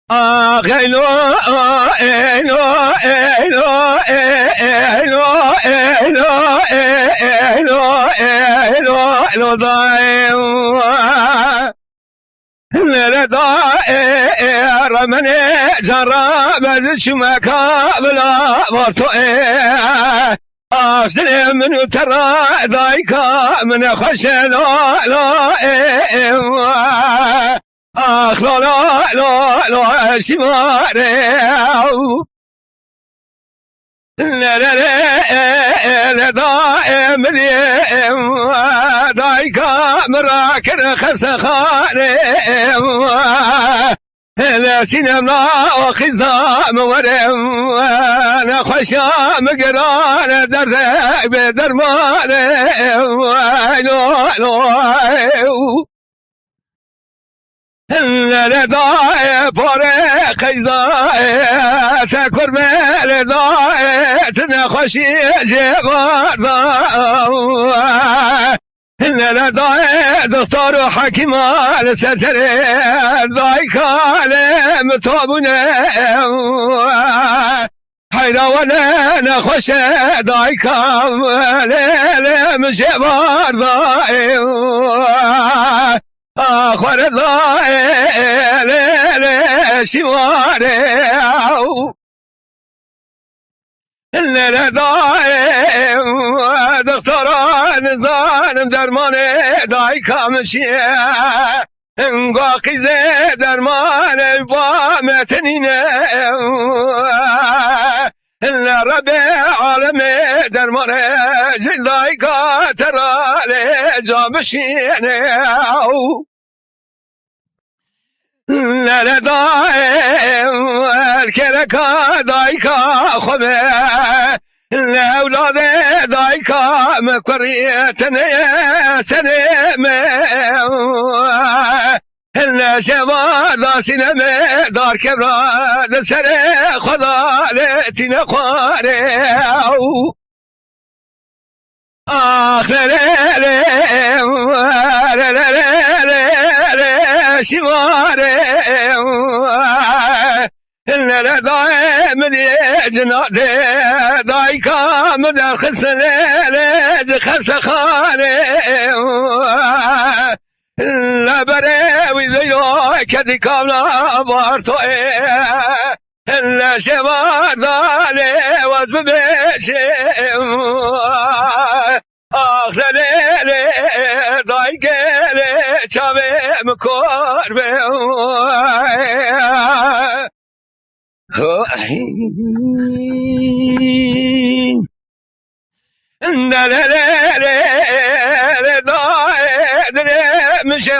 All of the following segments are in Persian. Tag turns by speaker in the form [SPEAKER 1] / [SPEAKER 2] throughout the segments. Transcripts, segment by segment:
[SPEAKER 1] Gelo, elo, elo, elo, elo, elo, elo, elo, daim. Nerede ramene jara bezçme kabla varto asle min tera daika min khashelo lo آخ لا لا لا لا شماره لا لا لا دائم دايكا مراكن خسخانه لا سينما وخزام ورم انا خشام قران درد بدرمانه لا لا لدای پاره خیزای تکر لدای تنخوشی جواردا لدای دکتر و حکیمان سرسره دای کالم تابونه حیراونه نخوش دای کالم جواردا آخر ضائل شواره لله دائم دكتوران زانم درمان دای کامشیه انقاقی زه درمان با متنینه رب عالم درمان جلدای کاترال جامشینه لردائم الكركا دايكا خبه لأولاد دايكا مكوريتني سنمه النشوار دا سينمه دار كبراد سر خدا لتين خواره آخر شواره إن دائم جنازة دايكا مدر خسنة خسخانة لا بري زيو كدي كاملا بارتو إلا شوار دالي وزب بشيم آخر دايكا چاوه مکار به میشه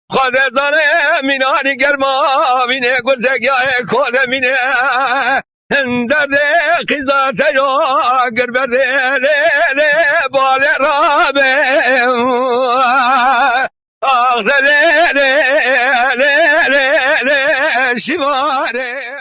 [SPEAKER 1] خود زنه مینانی گرما بینه گرزگیاه کود مینه درد قیزات یا گربرده لی بال رابه آخ لی شواره